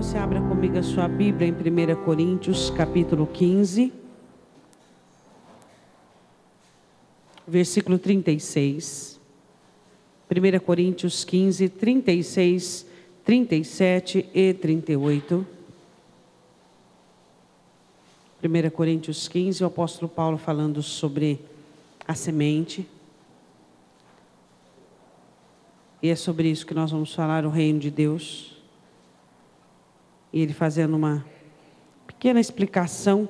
Você abra comigo a sua Bíblia em 1 Coríntios, capítulo 15, versículo 36. 1 Coríntios 15, 36, 37 e 38. 1 Coríntios 15, o apóstolo Paulo falando sobre a semente. E é sobre isso que nós vamos falar, o reino de Deus. E ele fazendo uma pequena explicação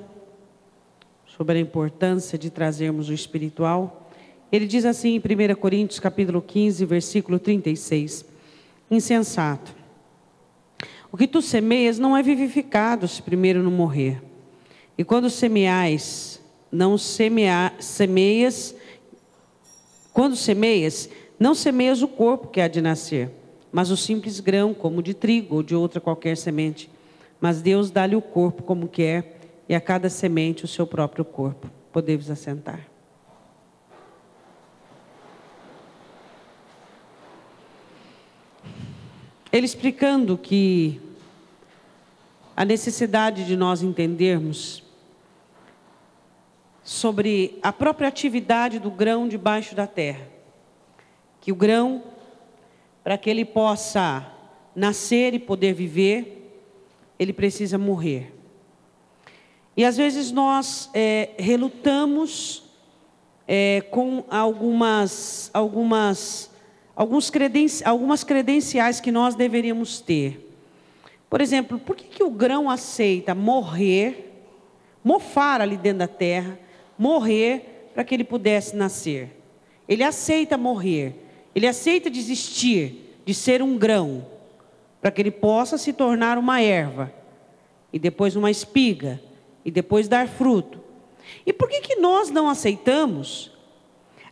sobre a importância de trazermos o espiritual. Ele diz assim em 1 Coríntios capítulo 15, versículo 36. Insensato, o que tu semeias não é vivificado se primeiro não morrer. E quando semeias, não semeias o corpo que há de nascer, mas o simples grão, como de trigo ou de outra qualquer semente. Mas Deus dá-lhe o corpo como quer, e a cada semente o seu próprio corpo. Podemos assentar. Ele explicando que a necessidade de nós entendermos sobre a própria atividade do grão debaixo da terra. Que o grão, para que ele possa nascer e poder viver, ele precisa morrer. E às vezes nós relutamos com algumas credenciais que nós deveríamos ter. Por exemplo, por que o grão aceita morrer, mofar ali dentro da terra, morrer para que ele pudesse nascer? Ele aceita morrer, ele aceita desistir de ser um grão, para que ele possa se tornar uma erva, e depois uma espiga, e depois dar fruto. E por que nós não aceitamos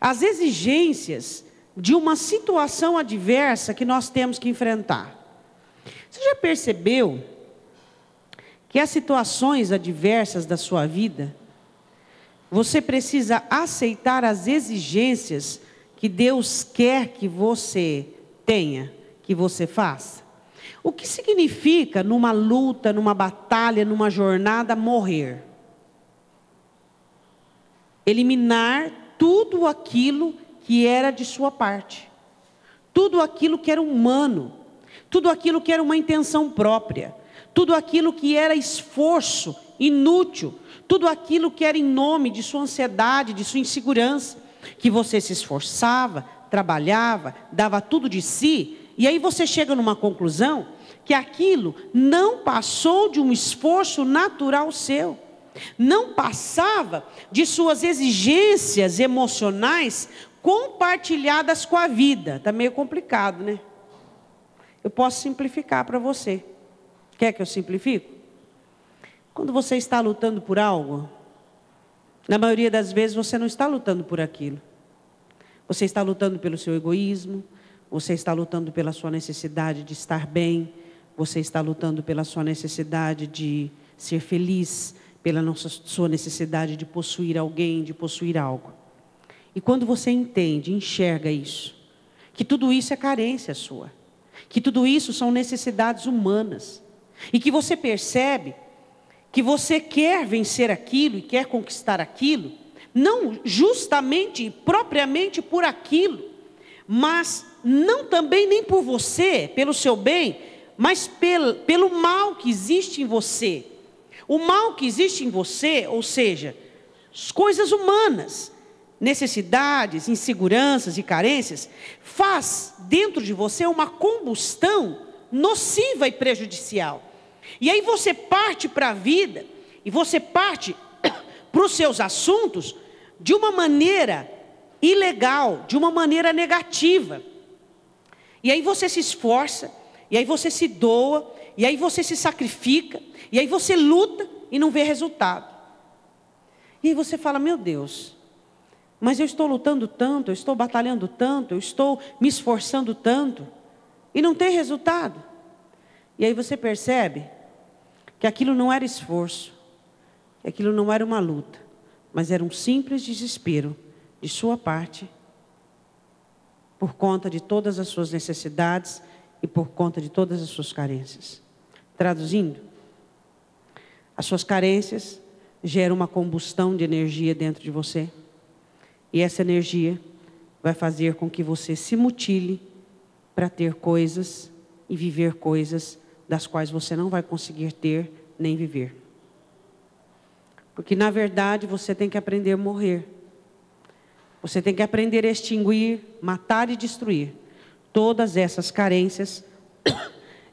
as exigências de uma situação adversa que nós temos que enfrentar? Você já percebeu que as situações adversas da sua vida, você precisa aceitar as exigências que Deus quer que você tenha, que você faça? O que significa numa luta, numa batalha, numa jornada, morrer? Eliminar tudo aquilo que era de sua parte. Tudo aquilo que era humano. Tudo aquilo que era uma intenção própria. Tudo aquilo que era esforço inútil. Tudo aquilo que era em nome de sua ansiedade, de sua insegurança. Que você se esforçava, trabalhava, dava tudo de si. E aí você chega numa conclusão que aquilo não passou de um esforço natural seu. Não passava de suas exigências emocionais compartilhadas com a vida. Está meio complicado, né? Eu posso simplificar para você. Quer que eu simplifique? Quando você está lutando por algo, na maioria das vezes você não está lutando por aquilo. Você está lutando pelo seu egoísmo. Você está lutando pela sua necessidade de estar bem. Você está lutando pela sua necessidade de ser feliz. Pela sua necessidade de possuir alguém, de possuir algo. E quando você entende, enxerga isso, que tudo isso é carência sua. Que tudo isso são necessidades humanas. E que você percebe que você quer vencer aquilo e quer conquistar aquilo, não justamente e propriamente por aquilo, mas não também nem por você, pelo seu bem, mas pelo mal que existe em você. O mal que existe em você, ou seja, coisas humanas, necessidades, inseguranças e carências, faz dentro de você uma combustão nociva e prejudicial. E aí você parte para a vida, e você parte para os seus assuntos de uma maneira ilegal, de uma maneira negativa. E aí você se esforça, e aí você se doa, e aí você se sacrifica, e aí você luta e não vê resultado. E aí você fala, meu Deus, mas eu estou lutando tanto, eu estou batalhando tanto, eu estou me esforçando tanto, e não tem resultado. E aí você percebe que aquilo não era esforço, que aquilo não era uma luta, mas era um simples desespero de sua parte, por conta de todas as suas necessidades e por conta de todas as suas carências. Traduzindo, as suas carências geram uma combustão de energia dentro de você. E essa energia vai fazer com que você se mutile para ter coisas e viver coisas das quais você não vai conseguir ter nem viver. Porque na verdade você tem que aprender a morrer. Você tem que aprender a extinguir, matar e destruir todas essas carências,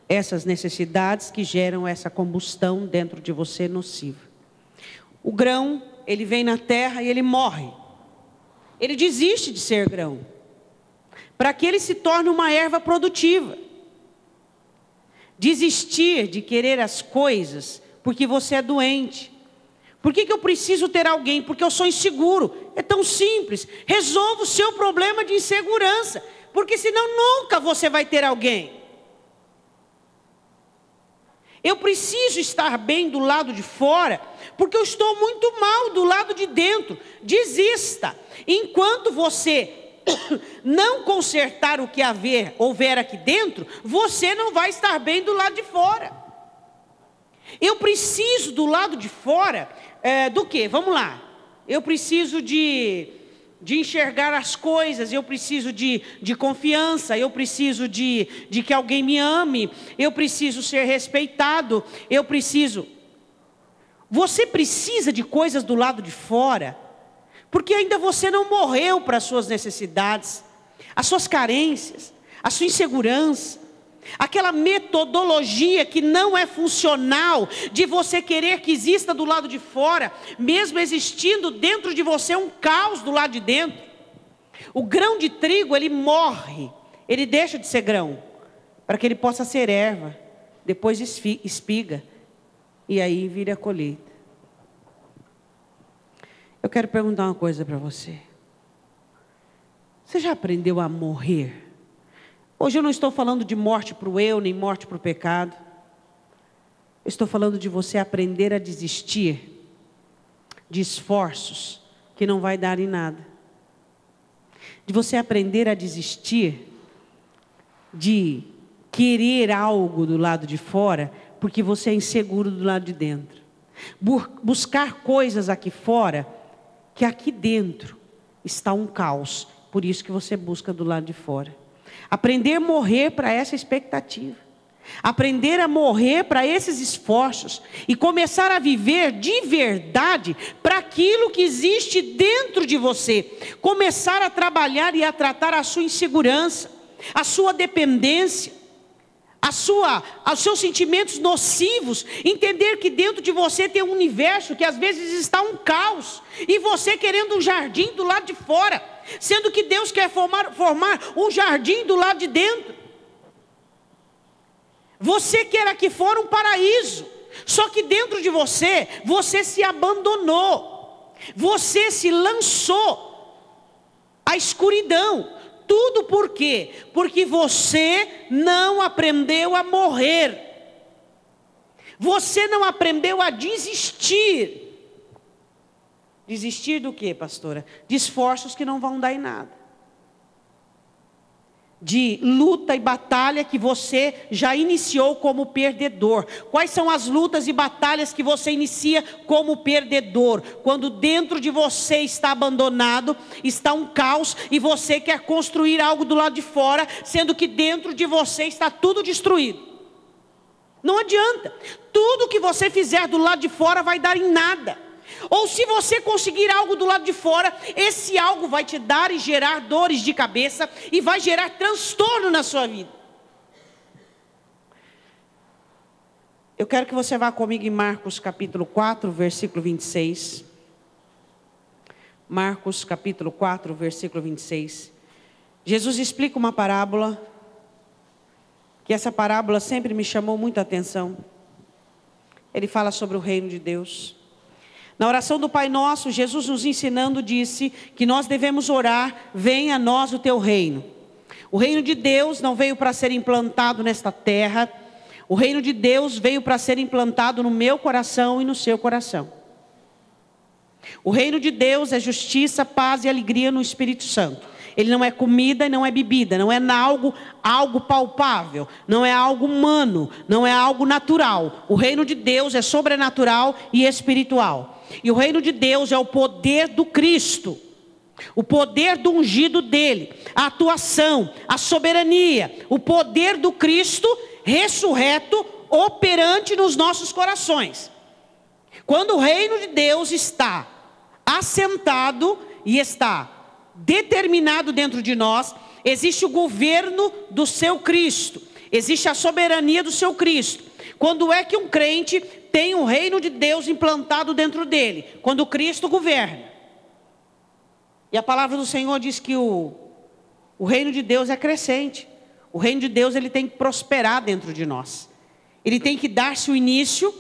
essas necessidades que geram essa combustão dentro de você nociva. O grão, ele vem na terra e ele morre. Ele desiste de ser grão, para que ele se torne uma erva produtiva. Desistir de querer as coisas porque você é doente. Por que eu preciso ter alguém? Porque eu sou inseguro. É tão simples. Resolva o seu problema de insegurança, porque senão nunca você vai ter alguém. Eu preciso estar bem do lado de fora, porque eu estou muito mal do lado de dentro. Desista. Enquanto você não consertar o que houver aqui dentro, você não vai estar bem do lado de fora. Eu preciso do lado de fora do quê? Vamos lá. Eu preciso de enxergar as coisas, eu preciso de confiança, eu preciso de que alguém me ame, eu preciso ser respeitado, Você precisa de coisas do lado de fora, porque ainda você não morreu para as suas necessidades, as suas carências, a sua insegurança, aquela metodologia que não é funcional, de você querer que exista do lado de fora, mesmo existindo dentro de você um caos do lado de dentro. O grão de trigo, ele morre, ele deixa de ser grão, para que ele possa ser erva, depois espiga, e aí vira a colheita. Eu quero perguntar uma coisa para você. Você já aprendeu a morrer? Hoje eu não estou falando de morte para o eu, nem morte para o pecado. Eu estou falando de você aprender a desistir de esforços que não vai dar em nada. De você aprender a desistir de querer algo do lado de fora, porque você é inseguro do lado de dentro. Buscar coisas aqui fora, que aqui dentro está um caos. Por isso que você busca do lado de fora. Aprender a morrer para essa expectativa. Aprender a morrer para esses esforços. E começar a viver de verdade para aquilo que existe dentro de você. Começar a trabalhar e a tratar a sua insegurança, a sua dependência, os seus sentimentos nocivos. Entender que dentro de você tem um universo que às vezes está um caos. E você querendo um jardim do lado de fora. Sendo que Deus quer formar um jardim do lado de dentro. Você quer aqui fora um paraíso. Só que dentro de você, você se abandonou. Você se lançou à escuridão. Tudo por quê? Porque você não aprendeu a morrer. Você não aprendeu a desistir. Desistir do quê, pastora? De esforços que não vão dar em nada. De luta e batalha que você já iniciou como perdedor. Quais são as lutas e batalhas que você inicia como perdedor? Quando dentro de você está abandonado, está um caos, e você quer construir algo do lado de fora, sendo que dentro de você está tudo destruído. Não adianta. Tudo que você fizer do lado de fora vai dar em nada. Ou se você conseguir algo do lado de fora, esse algo vai te dar e gerar dores de cabeça e vai gerar transtorno na sua vida. Eu quero que você vá comigo em Marcos capítulo 4, versículo 26. Marcos capítulo 4, versículo 26. Jesus explica uma parábola, que essa parábola sempre me chamou muita atenção. Ele fala sobre o reino de Deus. Na oração do Pai Nosso, Jesus nos ensinando disse que nós devemos orar: venha a nós o teu reino. O reino de Deus não veio para ser implantado nesta terra. O reino de Deus veio para ser implantado no meu coração e no seu coração. O reino de Deus é justiça, paz e alegria no Espírito Santo. Ele não é comida e não é bebida, não é algo palpável, não é algo humano, não é algo natural. O reino de Deus é sobrenatural e espiritual. E o reino de Deus é o poder do Cristo, o poder do ungido dele, a atuação, a soberania, o poder do Cristo ressurreto, operante nos nossos corações. Quando o reino de Deus está assentado e está determinado dentro de nós, existe o governo do seu Cristo, existe a soberania do seu Cristo. Quando é que um crente tem o reino de Deus implantado dentro dele? Quando Cristo governa. E a palavra do Senhor diz que o reino de Deus é crescente. O reino de Deus, ele tem que prosperar dentro de nós. Ele tem que dar-se o início.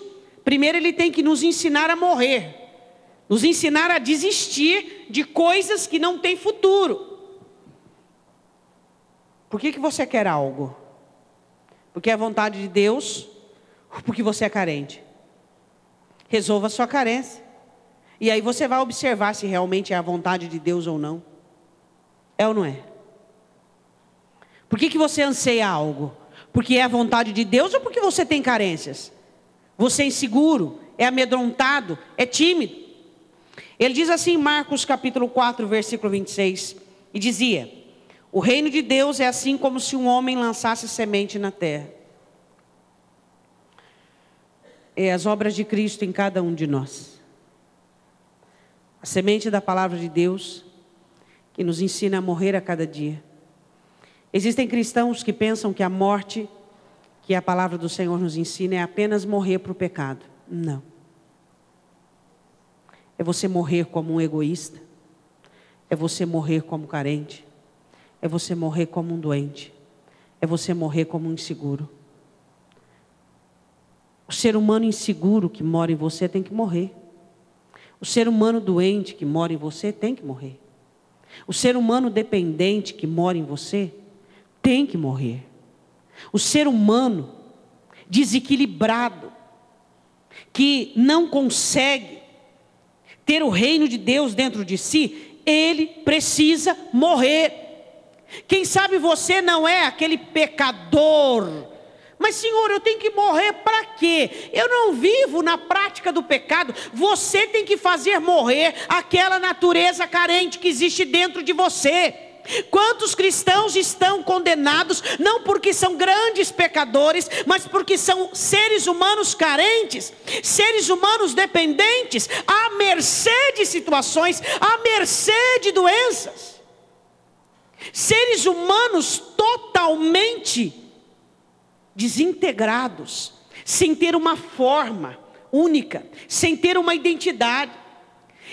Primeiro ele tem que nos ensinar a morrer, nos ensinar a desistir de coisas que não têm futuro. Por que você quer algo? Porque é a vontade de Deus ou porque você é carente? Resolva a sua carência. E aí você vai observar se realmente é a vontade de Deus ou não. É ou não é? Por que você anseia algo? Porque é a vontade de Deus ou porque você tem carências? Você é inseguro, é amedrontado, é tímido. Ele diz assim em Marcos capítulo 4, versículo 26. E dizia: o reino de Deus é assim como se um homem lançasse semente na terra. É as obras de Cristo em cada um de nós. A semente da palavra de Deus, que nos ensina a morrer a cada dia. Existem cristãos que pensam que a morte que a palavra do Senhor nos ensina é apenas morrer para o pecado. Não. É você morrer como um egoísta. É você morrer como carente. É você morrer como um doente. É você morrer como um inseguro. O ser humano inseguro que mora em você tem que morrer. O ser humano doente que mora em você tem que morrer. O ser humano dependente que mora em você tem que morrer. O ser humano desequilibrado, que não consegue ter o reino de Deus dentro de si, ele precisa morrer. Quem sabe você não é aquele pecador, mas Senhor, eu tenho que morrer para quê? Eu não vivo na prática do pecado. Você tem que fazer morrer aquela natureza carente que existe dentro de você. Quantos cristãos estão condenados, não porque são grandes pecadores, mas porque são seres humanos carentes, seres humanos dependentes, à mercê de situações, à mercê de doenças. Seres humanos totalmente desintegrados, sem ter uma forma única, sem ter uma identidade.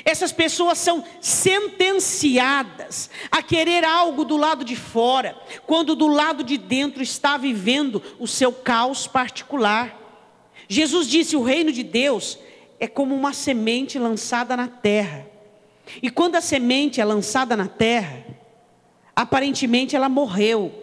Essas pessoas são sentenciadas a querer algo do lado de fora, quando do lado de dentro está vivendo o seu caos particular. Jesus disse: o reino de Deus é como uma semente lançada na terra. E quando a semente é lançada na terra, aparentemente ela morreu,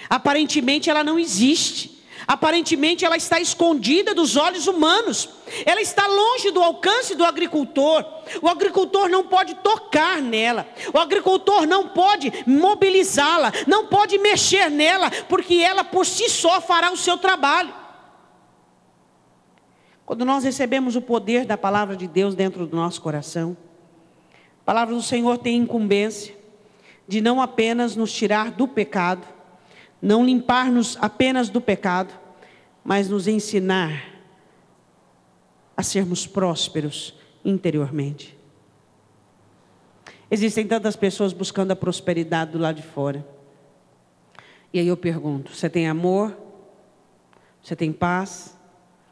aparentemente ela não existe. Aparentemente ela está escondida dos olhos humanos. Ela está longe do alcance do agricultor. O agricultor não pode tocar nela. O agricultor não pode mobilizá-la. Não pode mexer nela, porque ela por si só fará o seu trabalho. Quando nós recebemos o poder da palavra de Deus dentro do nosso coração, a palavra do Senhor tem incumbência de não apenas nos tirar do pecado, não limpar-nos apenas do pecado, mas nos ensinar a sermos prósperos interiormente. Existem tantas pessoas buscando a prosperidade do lado de fora. E aí eu pergunto: você tem amor? Você tem paz?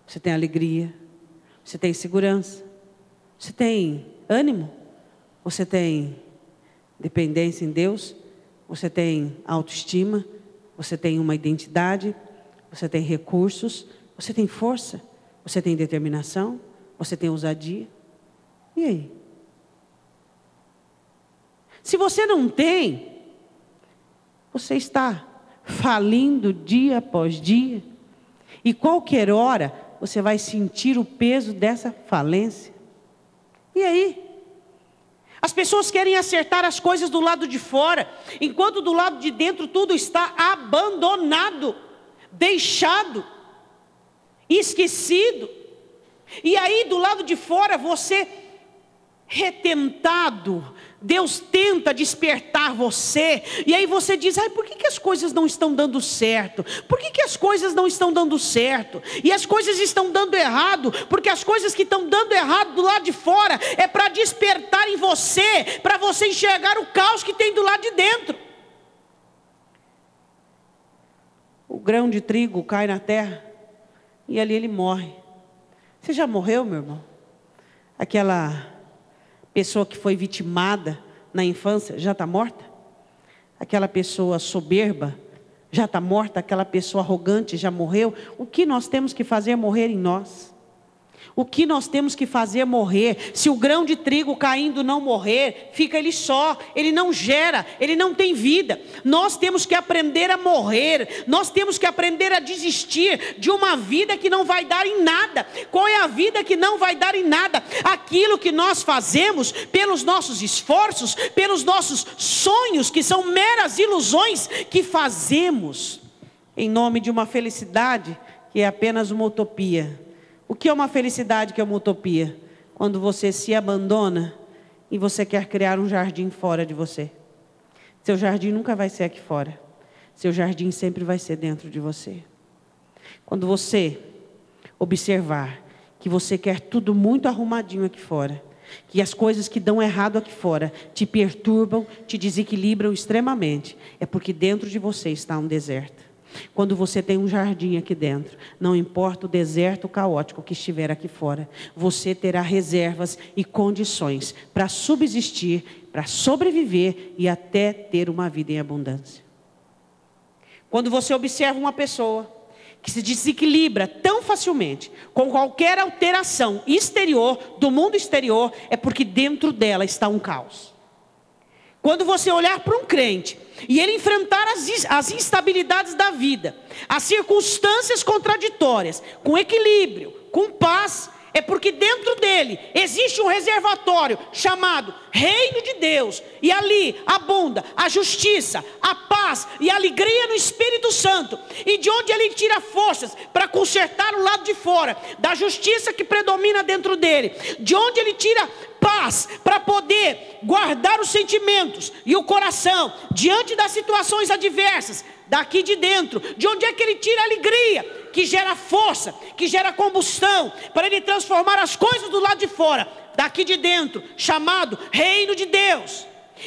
Você tem alegria? Você tem segurança? Você tem ânimo? Você tem dependência em Deus? Você tem autoestima? Você tem uma identidade? Você tem recursos? Você tem força? Você tem determinação? Você tem ousadia? E aí? Se você não tem, você está falindo dia após dia. E qualquer hora você vai sentir o peso dessa falência. E aí? As pessoas querem acertar as coisas do lado de fora, enquanto do lado de dentro tudo está abandonado, deixado, esquecido. E aí do lado de fora você retentado, Deus tenta despertar você, e aí você diz, por que as coisas não estão dando certo? Por que as coisas não estão dando certo? E as coisas estão dando errado, porque as coisas que estão dando errado do lado de fora, é para despertar em você, para você enxergar o caos que tem do lado de dentro. O grão de trigo cai na terra, e ali ele morre. Você já morreu, meu irmão? Aquela pessoa que foi vitimada na infância, já está morta? Aquela pessoa soberba, já está morta? Aquela pessoa arrogante, já morreu? O que nós temos que fazer é morrer em nós. O que nós temos que fazer é morrer. Se o grão de trigo caindo não morrer, fica ele só, ele não gera, ele não tem vida. Nós temos que aprender a morrer, nós temos que aprender a desistir de uma vida que não vai dar em nada. Qual é a vida que não vai dar em nada? Aquilo que nós fazemos pelos nossos esforços, pelos nossos sonhos, que são meras ilusões que fazemos em nome de uma felicidade que é apenas uma utopia. O que é uma felicidade, que é uma utopia? Quando você se abandona e você quer criar um jardim fora de você. Seu jardim nunca vai ser aqui fora. Seu jardim sempre vai ser dentro de você. Quando você observar que você quer tudo muito arrumadinho aqui fora, que as coisas que dão errado aqui fora te perturbam, te desequilibram extremamente, é porque dentro de você está um deserto. Quando você tem um jardim aqui dentro, não importa o deserto caótico que estiver aqui fora, você terá reservas e condições para subsistir, para sobreviver e até ter uma vida em abundância. Quando você observa uma pessoa que se desequilibra tão facilmente com qualquer alteração exterior, do mundo exterior, é porque dentro dela está um caos. Quando você olhar para um crente e ele enfrentar as instabilidades da vida, as circunstâncias contraditórias, com equilíbrio, com paz, é porque dentro dele existe um reservatório chamado Reino de Deus, e ali abunda a justiça, a paz e a alegria no Espírito Santo, e de onde ele tira forças para consertar o lado de fora, da justiça que predomina dentro dele, de onde ele tira paz para poder guardar os sentimentos e o coração diante das situações adversas, daqui de dentro, de onde é que ele tira a alegria, que gera força, que gera combustão, para ele transformar as coisas do lado de fora, daqui de dentro, chamado Reino de Deus.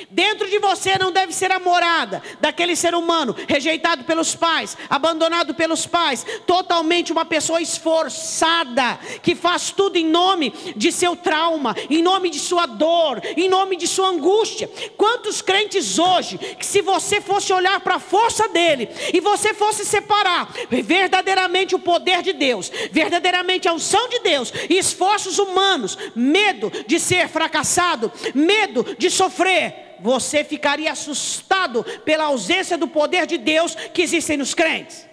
Dentro de você não deve ser a morada daquele ser humano rejeitado pelos pais, abandonado pelos pais, totalmente uma pessoa esforçada, que faz tudo em nome de seu trauma, em nome de sua dor, em nome de sua angústia. Quantos crentes hoje, que se você fosse olhar para a força dele, e você fosse separar verdadeiramente o poder de Deus, verdadeiramente a unção de Deus, e esforços humanos, medo de ser fracassado, medo de sofrer, você ficaria assustado pela ausência do poder de Deus que existem nos crentes.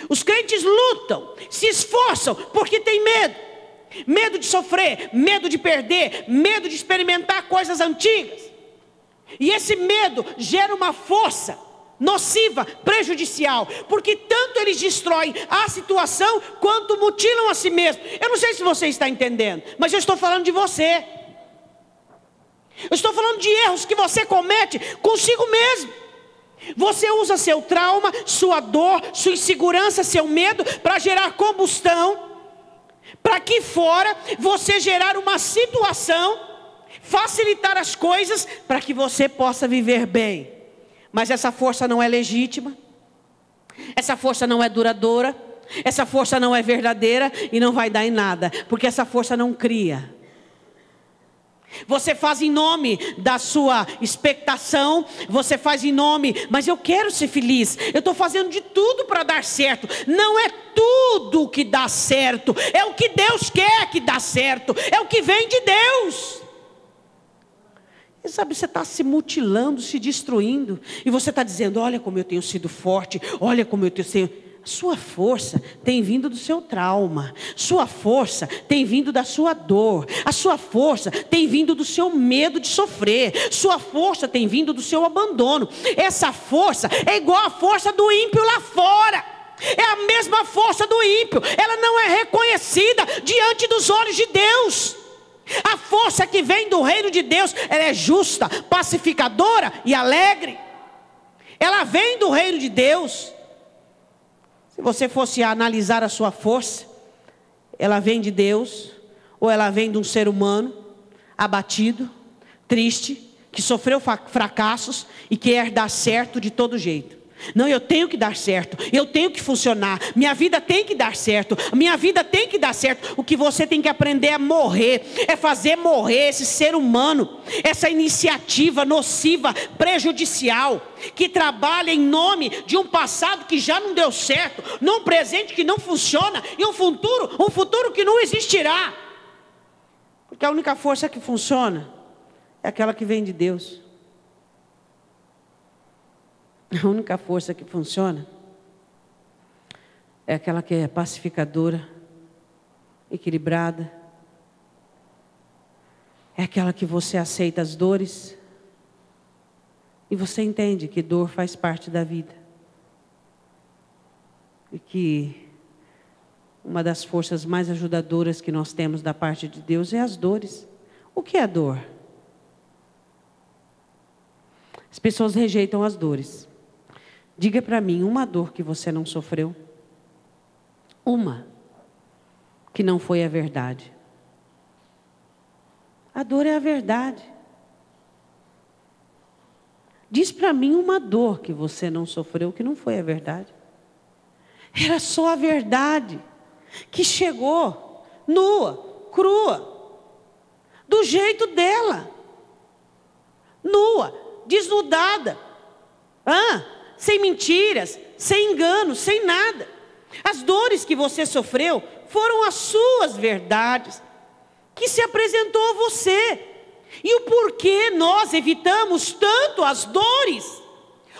Os crentes lutam, se esforçam, porque tem medo. Medo de sofrer, medo de perder, medo de experimentar coisas antigas. E esse medo gera uma força nociva, prejudicial, porque tanto eles destroem a situação, quanto mutilam a si mesmos. Eu não sei se você está entendendo, mas eu estou falando de você. Eu estou falando de erros que você comete consigo mesmo. Você usa seu trauma, sua dor, sua insegurança, seu medo para gerar combustão, para aqui fora você gerar uma situação, facilitar as coisas para que você possa viver bem. Mas essa força não é legítima, essa força não é duradoura, essa força não é verdadeira e não vai dar em nada, porque essa força não cria. Você faz em nome da sua expectação, você faz em nome, mas eu quero ser feliz, eu estou fazendo de tudo para dar certo. Não é tudo que dá certo, é o que Deus quer que dá certo, é o que vem de Deus. E sabe, você está se mutilando, se destruindo, e você está dizendo, olha como eu tenho sido forte, olha como eu tenho sido. Sua força tem vindo do seu trauma. Sua força tem vindo da sua dor. A sua força tem vindo do seu medo de sofrer. Sua força tem vindo do seu abandono. Essa força é igual à força do ímpio lá fora. É a mesma força do ímpio. Ela não é reconhecida diante dos olhos de Deus. A força que vem do reino de Deus, ela é justa, pacificadora e alegre. Ela vem do reino de Deus. Se você fosse analisar a sua força, ela vem de Deus, ou ela vem de um ser humano, abatido, triste, que sofreu fracassos e quer dar certo de todo jeito. Não, eu tenho que dar certo, eu tenho que funcionar, minha vida tem que dar certo, minha vida tem que dar certo. O que você tem que aprender é morrer, é fazer morrer esse ser humano, essa iniciativa nociva, prejudicial, que trabalha em nome de um passado que já não deu certo, num presente que não funciona, e um futuro que não existirá. Porque a única força que funciona é aquela que vem de Deus. A única força que funciona é aquela que é pacificadora, equilibrada. É aquela que você aceita as dores e você entende que dor faz parte da vida. E que uma das forças mais ajudadoras que nós temos da parte de Deus é as dores. O que é a dor? As pessoas rejeitam as dores. Diga para mim uma dor que você não sofreu. Uma que não foi a verdade. A dor é a verdade. Diz para mim uma dor que você não sofreu que não foi a verdade. Era só a verdade que chegou nua, crua, do jeito dela. Nua, desnudada. Sem mentiras, sem engano, sem nada. As dores que você sofreu foram as suas verdades que se apresentou a você. E o porquê nós evitamos tanto as dores?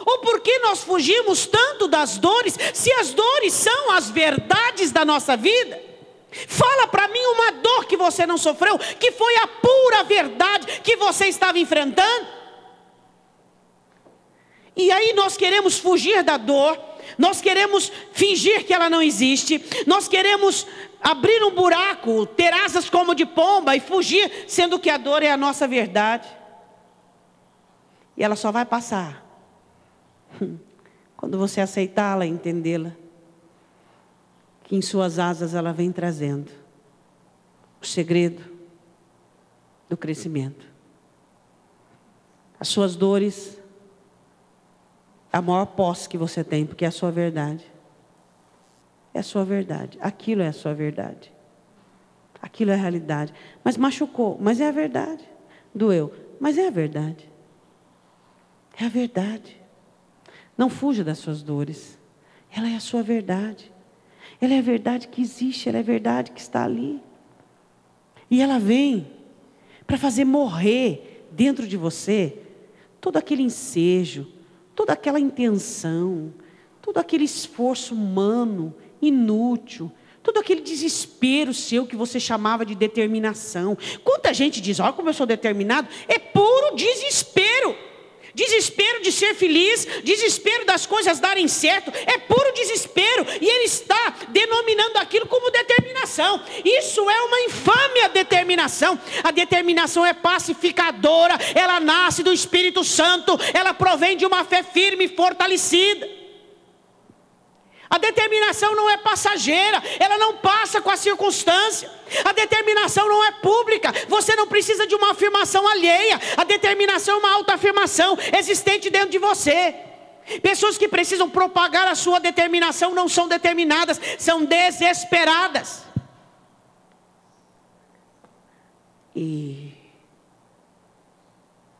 Ou porquê nós fugimos tanto das dores, se as dores são as verdades da nossa vida? Fala para mim uma dor que você não sofreu, que foi a pura verdade que você estava enfrentando. E aí nós queremos fugir da dor, nós queremos fingir que ela não existe, nós queremos abrir um buraco, ter asas como de pomba e fugir, sendo que a dor é a nossa verdade. E ela só vai passar quando você aceitá-la e entendê-la, que em suas asas ela vem trazendo o segredo do crescimento. As suas dores, a maior posse que você tem, porque é a sua verdade. É a sua verdade. Aquilo é a sua verdade. Aquilo é a realidade. Mas machucou, mas é a verdade. Doeu, mas é a verdade. É a verdade. Não fuja das suas dores. Ela é a sua verdade. Ela é a verdade que existe, ela é a verdade que está ali. E ela vem para fazer morrer dentro de você todo aquele ensejo, toda aquela intenção, todo aquele esforço humano, inútil, todo aquele desespero seu que você chamava de determinação. Quanta gente diz, olha como eu sou determinado, é puro desespero. Desespero de ser feliz, desespero das coisas darem certo, é puro desespero. E ele está denominando aquilo como determinação. Isso é uma infame, a determinação. A determinação é pacificadora, ela nasce do Espírito Santo, ela provém de uma fé firme e fortalecida. A determinação não é passageira, ela não passa com a circunstância. A determinação não é pública, você não precisa de uma afirmação alheia. A determinação é uma autoafirmação existente dentro de você. Pessoas que precisam propagar a sua determinação não são determinadas, são desesperadas. E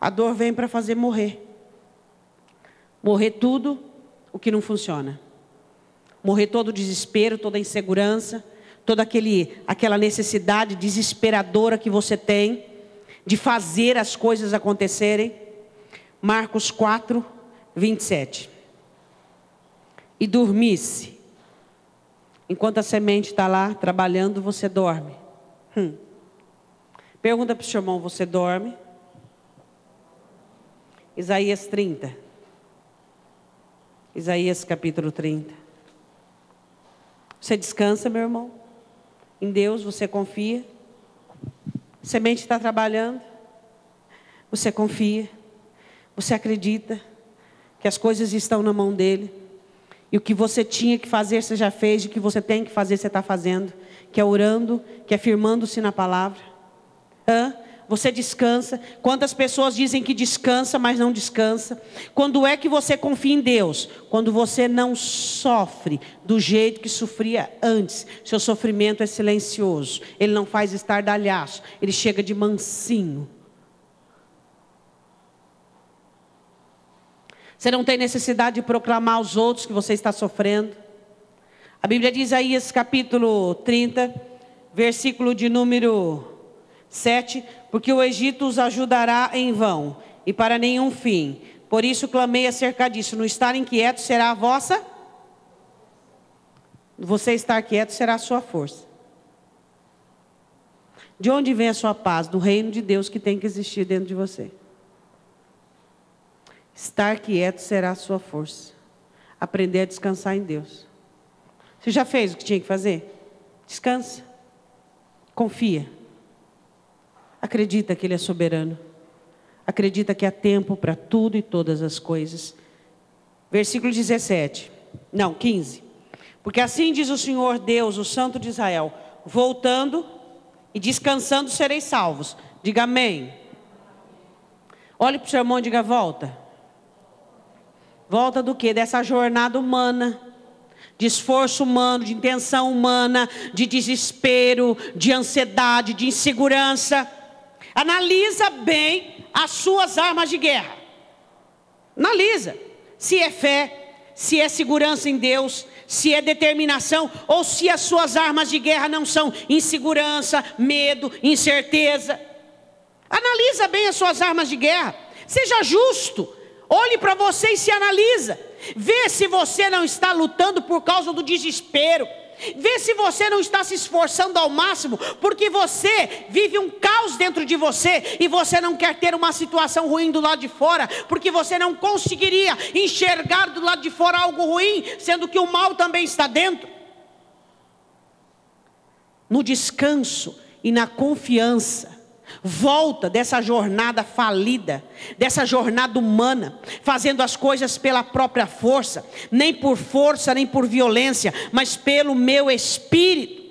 a dor vem para fazer morrer. Morrer tudo o que não funciona. Morrer todo o desespero, toda a insegurança, toda aquela necessidade desesperadora que você tem de fazer as coisas acontecerem. Marcos 4, 27. E dormisse Enquanto a semente está lá trabalhando, você dorme. Pergunta para o seu irmão, você dorme? Isaías 30. Isaías capítulo 30. Você descansa, meu irmão? Em Deus você confia? A semente está trabalhando? Você confia? Você acredita que as coisas estão na mão dele? E o que você tinha que fazer, você já fez. E o que você tem que fazer, você está fazendo. Que é orando, que é firmando-se na palavra. Você descansa. Quantas pessoas dizem que descansa, mas não descansa? Quando é que você confia em Deus? Quando você não sofre do jeito que sofria antes. Seu sofrimento é silencioso. Ele não faz estardalhaço. Ele chega de mansinho. Você não tem necessidade de proclamar aos outros que você está sofrendo. A Bíblia diz, Isaías capítulo 30, versículo de número 7. Porque o Egito os ajudará em vão, e para nenhum fim. Por isso clamei acerca disso. No estar inquieto será a vossa... Você estar quieto será a sua força. De onde vem a sua paz? Do reino de Deus que tem que existir dentro de você. Estar quieto será a sua força. Aprender a descansar em Deus. Você já fez o que tinha que fazer? Descansa. Confia. Acredita que Ele é soberano. Acredita que há tempo para tudo e todas as coisas. Versículo 17. Não, 15. Porque assim diz o Senhor Deus, o Santo de Israel. Voltando e descansando sereis salvos. Diga amém. Olhe para o seu irmão e diga volta. Volta do quê? Dessa jornada humana, de esforço humano, de intenção humana, de desespero, de ansiedade, de insegurança. Analisa bem as suas armas de guerra. Analisa se é fé, se é segurança em Deus, se é determinação, ou se as suas armas de guerra não são insegurança, medo, incerteza. Analisa bem as suas armas de guerra. Seja justo. Olhe para você e se analisa. Vê se você não está lutando por causa do desespero. Vê se você não está se esforçando ao máximo, porque você vive um caos dentro de você, e você não quer ter uma situação ruim do lado de fora, porque você não conseguiria enxergar do lado de fora algo ruim, sendo que o mal também está dentro. No descanso e na confiança, volta dessa jornada falida, dessa jornada humana, fazendo as coisas pela própria força, nem por força, nem por violência, mas pelo meu espírito.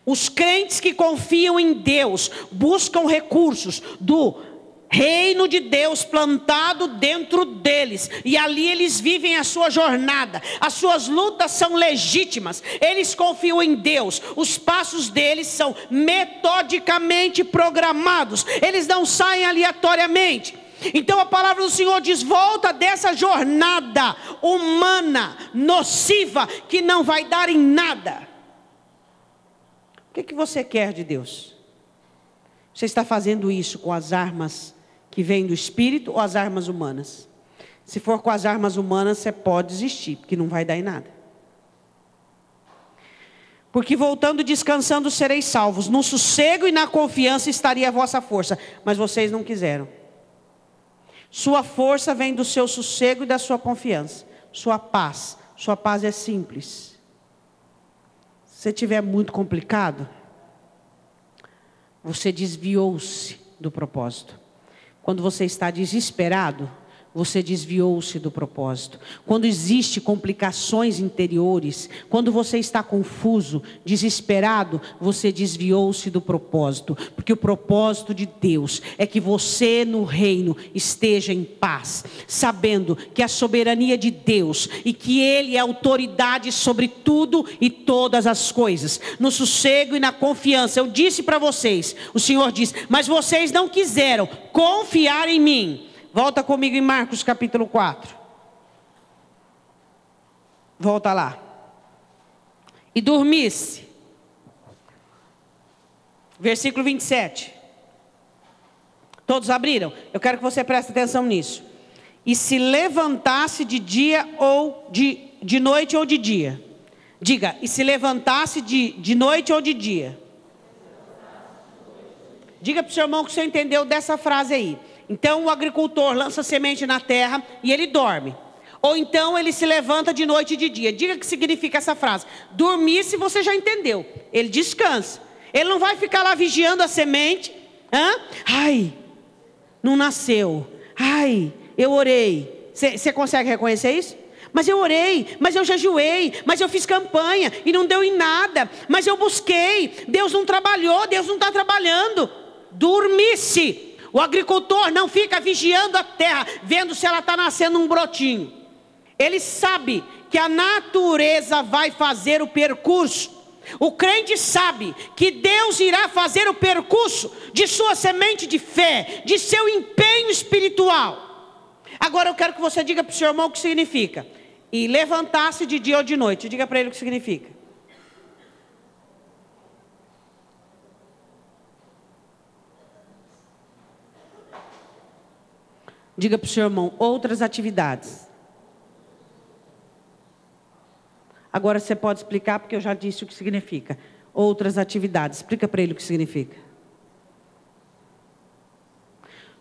Os crentes que confiam em Deus, buscam recursos do reino de Deus plantado dentro deles, e ali eles vivem a sua jornada. As suas lutas são legítimas, eles confiam em Deus, os passos deles são metodicamente programados, eles não saem aleatoriamente. Então a palavra do Senhor diz: volta dessa jornada humana, nociva, que não vai dar em nada. O que você quer de Deus? Você está fazendo isso com as armas que vêm do Espírito ou as armas humanas? Se for com as armas humanas, você pode desistir, porque não vai dar em nada. Porque voltando e descansando sereis salvos. No sossego e na confiança estaria a vossa força. Mas vocês não quiseram. Sua força vem do seu sossego e da sua confiança. Sua paz é simples. Se você tiver muito complicado, você desviou-se do propósito. Quando você está desesperado, você desviou-se do propósito. Quando existem complicações interiores, quando você está confuso, desesperado, você desviou-se do propósito. Porque o propósito de Deus é que você no reino esteja em paz, sabendo que a soberania de Deus e que Ele é autoridade sobre tudo e todas as coisas. No sossego e na confiança. Eu disse para vocês, o Senhor diz: mas vocês não quiseram confiar em mim. Volta comigo em Marcos capítulo 4. Volta lá. E dormisse. Versículo 27. Todos abriram? Eu quero que você preste atenção nisso. E se levantasse de dia ou de noite ou de dia, Diga, e se levantasse de noite ou de dia? Diga para o seu irmão que você entendeu dessa frase aí. Então o agricultor lança semente na terra e ele dorme. Ou então ele se levanta de noite e de dia. Diga o que significa essa frase. Dormir, se você já entendeu. Ele descansa. Ele não vai ficar lá vigiando a semente. Ai, não nasceu. Ai, eu orei. Você consegue reconhecer isso? Mas eu orei, mas eu jejuei, mas eu fiz campanha e não deu em nada. Mas eu busquei, Deus não trabalhou, Deus não está trabalhando. Dormisse. O agricultor não fica vigiando a terra, vendo se ela está nascendo um brotinho. Ele sabe que a natureza vai fazer o percurso. O crente sabe que Deus irá fazer o percurso de sua semente de fé, de seu empenho espiritual. Agora eu quero que você diga para o seu irmão o que significa. E levantar-se de dia ou de noite. Diga para ele o que significa. Diga para o seu irmão outras atividades. Agora você pode explicar, porque eu já disse o que significa. Outras atividades. Explica para ele o que significa.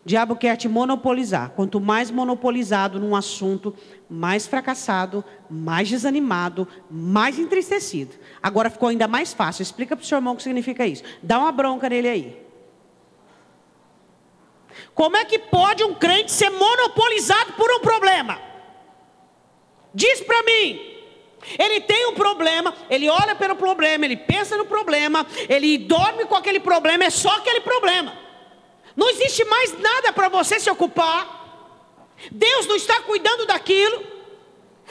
O diabo quer te monopolizar. Quanto mais monopolizado num assunto, mais fracassado, mais desanimado, mais entristecido. Agora ficou ainda mais fácil. Explica para o seu irmão o que significa isso. Dá uma bronca nele aí. Como é que pode um crente ser monopolizado por um problema? Diz para mim. Ele tem um problema, ele olha pelo problema, ele pensa no problema, ele dorme com aquele problema, é só aquele problema. Não existe mais nada para você se ocupar. Deus não está cuidando daquilo.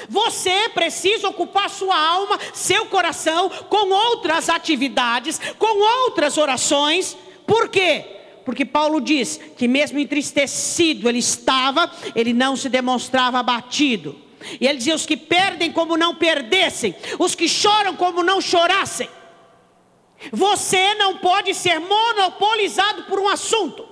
Você precisa ocupar sua alma, seu coração, com outras atividades, com outras orações. Por quê? Porque Paulo diz que mesmo entristecido ele estava, ele não se demonstrava abatido. E ele dizia, os que perdem como não perdessem, os que choram como não chorassem. Você não pode ser monopolizado por um assunto.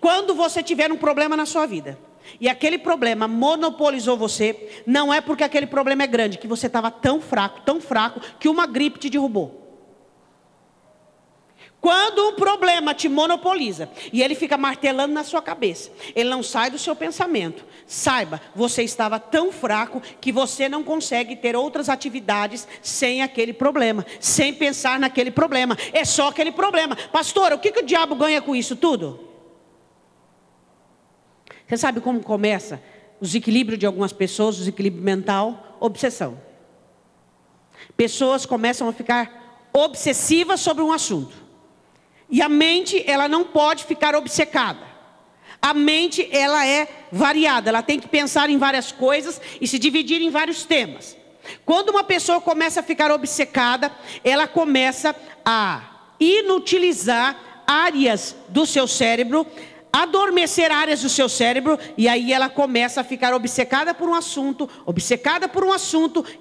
Quando você tiver um problema na sua vida, e aquele problema monopolizou você, não é porque aquele problema é grande, que você estava tão fraco, que uma gripe te derrubou. Quando um problema te monopoliza, e ele fica martelando na sua cabeça, ele não sai do seu pensamento, saiba, você estava tão fraco, que você não consegue ter outras atividades sem aquele problema, sem pensar naquele problema, é só aquele problema. Pastor, o que o diabo ganha com isso tudo? Você sabe como começa o desequilíbrio de algumas pessoas, o desequilíbrio mental? Obsessão. Pessoas começam a ficar obsessivas sobre um assunto. E a mente, ela não pode ficar obcecada. A mente, ela é variada. Ela tem que pensar em várias coisas e se dividir em vários temas. Quando uma pessoa começa a ficar obcecada, ela começa a inutilizar áreas do seu cérebro, adormecer áreas do seu cérebro, e aí ela começa a ficar obcecada por um assunto,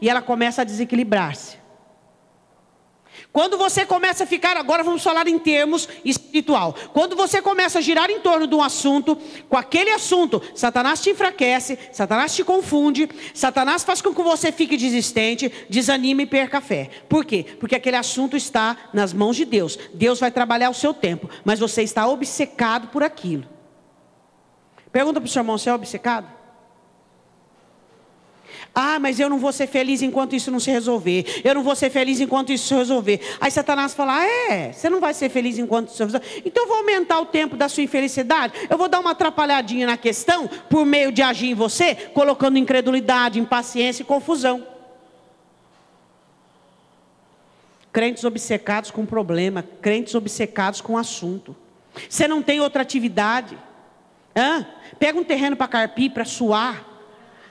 e ela começa a desequilibrar-se. Quando você começa a ficar, agora vamos falar em termos espiritual. Quando você começa a girar em torno de um assunto, com aquele assunto, Satanás te enfraquece, Satanás te confunde, Satanás faz com que você fique desistente, desanime e perca a fé. Por quê? Porque aquele assunto está nas mãos de Deus. Deus vai trabalhar o seu tempo, mas você está obcecado por aquilo. Pergunta para o seu irmão, você é obcecado? Ah, mas eu não vou ser feliz enquanto isso não se resolver. Eu não vou ser feliz enquanto isso se resolver. Aí Satanás fala, você não vai ser feliz enquanto isso se resolver. Então eu vou aumentar o tempo da sua infelicidade. Eu vou dar uma atrapalhadinha na questão, por meio de agir em você, colocando incredulidade, impaciência e confusão. Crentes obcecados com problema, crentes obcecados com assunto. Você não tem outra atividade. Pega um terreno para carpir, para suar.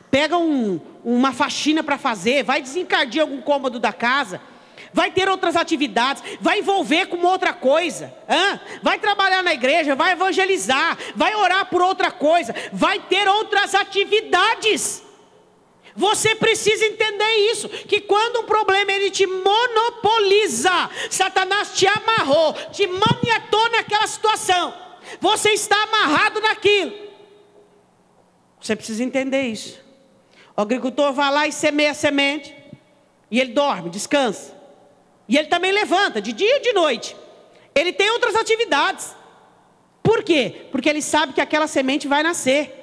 Pega uma faxina para fazer, vai desencardir algum cômodo da casa, vai ter outras atividades, vai envolver com outra coisa, vai trabalhar na igreja, vai evangelizar, vai orar por outra coisa, vai ter outras atividades. Você precisa entender isso, que quando um problema ele te monopoliza, Satanás te amarrou, te maniatou naquela situação, você está amarrado naquilo. Você precisa entender isso. O agricultor vai lá e semeia a semente. E ele dorme, descansa. E ele também levanta, de dia e de noite. Ele tem outras atividades. Por quê? Porque ele sabe que aquela semente vai nascer.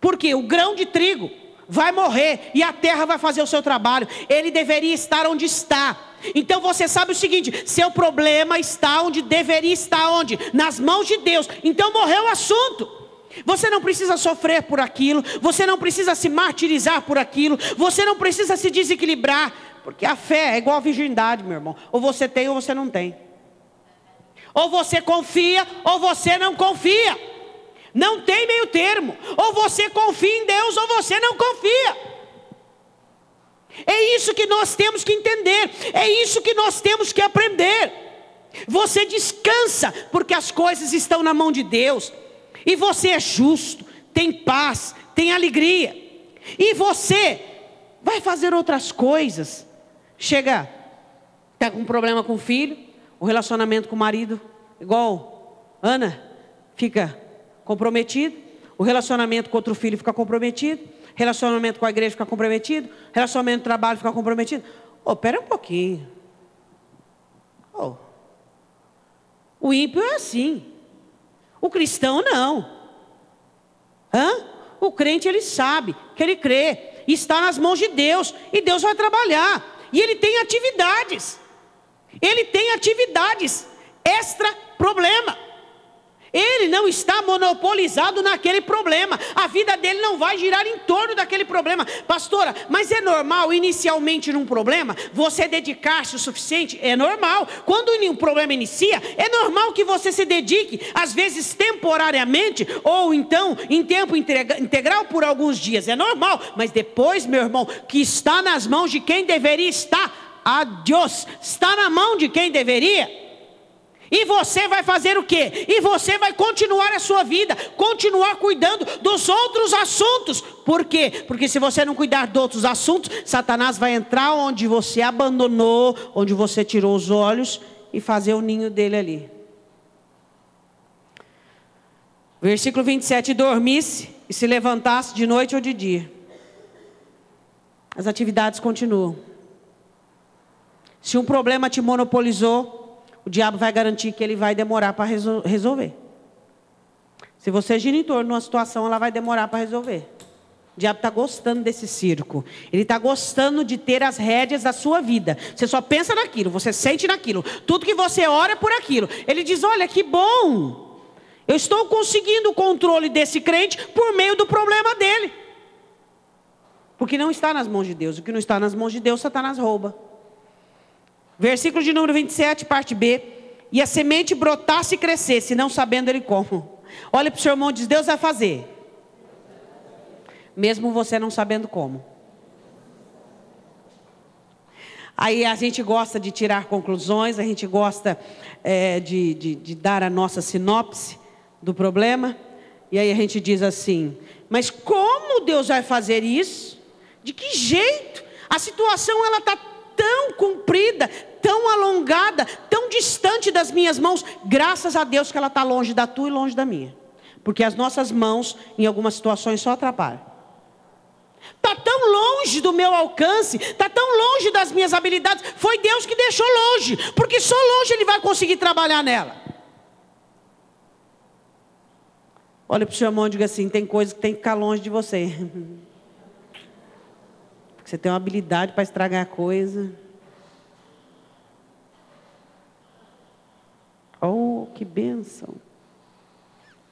Porque o grão de trigo vai morrer e a terra vai fazer o seu trabalho. Ele deveria estar onde está. Então você sabe o seguinte: seu problema está onde deveria estar, onde? Nas mãos de Deus. Então morreu o assunto. Você não precisa sofrer por aquilo, você não precisa se martirizar por aquilo, você não precisa se desequilibrar, porque a fé é igual a virgindade, meu irmão. Ou você tem ou você não tem. Ou você confia ou você não confia. Não tem meio termo. Ou você confia em Deus ou você não confia. É isso que nós temos que entender. É isso que nós temos que aprender. Você descansa porque as coisas estão na mão de Deus. E você é justo, tem paz, tem alegria. E você vai fazer outras coisas. Chega, está com um problema com o filho, o relacionamento com o marido, igual Ana, fica comprometido. O relacionamento com outro filho fica comprometido. Relacionamento com a igreja fica comprometido. Relacionamento no trabalho fica comprometido. Pera um pouquinho. O ímpio é assim. O cristão não. O crente ele sabe que ele crê. Está nas mãos de Deus. E Deus vai trabalhar. E ele tem atividades. Ele tem atividades extra problema. Ele não está monopolizado naquele problema. A vida dele não vai girar em torno daquele problema. Pastora, mas é normal inicialmente num problema você dedicar-se o suficiente? É normal. Quando um problema inicia, é normal que você se dedique, às vezes temporariamente, ou então em tempo integral por alguns dias. É normal. Mas depois, meu irmão, que está nas mãos de quem deveria estar, adiós, está na mão de quem deveria. E você vai fazer o quê? E você vai continuar a sua vida, continuar cuidando dos outros assuntos. Por quê? Porque se você não cuidar de outros assuntos, Satanás vai entrar onde você abandonou, onde você tirou os olhos e fazer o ninho dele ali. Versículo 27, dormisse e se levantasse de noite ou de dia. As atividades continuam. Se um problema te monopolizou, o diabo vai garantir que ele vai demorar para resolver. Se você gira em torno de uma situação, ela vai demorar para resolver. O diabo está gostando desse circo. Ele está gostando de ter as rédeas da sua vida. Você só pensa naquilo, você sente naquilo. Tudo que você ora é por aquilo. Ele diz, olha que bom. Eu estou conseguindo o controle desse crente por meio do problema dele. Porque não está nas mãos de Deus. O que não está nas mãos de Deus, Satanás rouba. Versículo de número 27, parte B. E a semente brotasse e crescesse, não sabendo ele como. Olha para o seu irmão e diz, Deus vai fazer. Mesmo você não sabendo como. Aí a gente gosta de tirar conclusões, a gente gosta de dar a nossa sinopse do problema. E aí a gente diz assim, mas como Deus vai fazer isso? De que jeito? A situação ela está tão comprida, tão alongada, tão distante das minhas mãos. Graças a Deus que ela está longe da tua e longe da minha. Porque as nossas mãos, em algumas situações, só atrapalham. Está tão longe do meu alcance, está tão longe das minhas habilidades. Foi Deus que deixou longe, porque só longe Ele vai conseguir trabalhar nela. Olha para o seu irmão e diga assim, tem coisas que tem que ficar longe de você. Você tem uma habilidade para estragar a coisa. Oh, que bênção.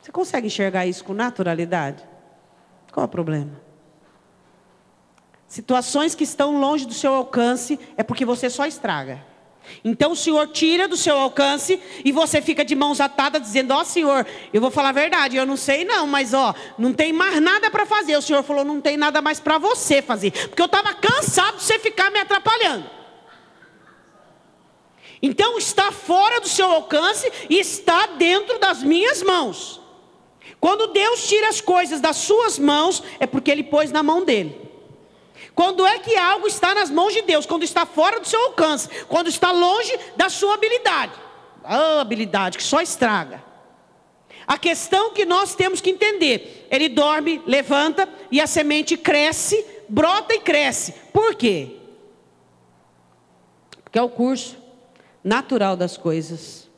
Você consegue enxergar isso com naturalidade? Qual é o problema? Situações que estão longe do seu alcance é porque você só estraga. Então o Senhor tira do seu alcance e você fica de mãos atadas dizendo, ó Senhor, eu vou falar a verdade, eu não sei não, mas não tem mais nada para fazer. O Senhor falou, não tem nada mais para você fazer, porque eu estava cansado de você ficar me atrapalhando. Então está fora do seu alcance e está dentro das minhas mãos. Quando Deus tira as coisas das suas mãos, é porque Ele pôs na mão dele. Quando é que algo está nas mãos de Deus? Quando está fora do seu alcance, quando está longe da sua habilidade. A habilidade que só estraga. A questão que nós temos que entender, ele dorme, levanta e a semente cresce, brota e cresce. Por quê? Porque é o curso natural das coisas.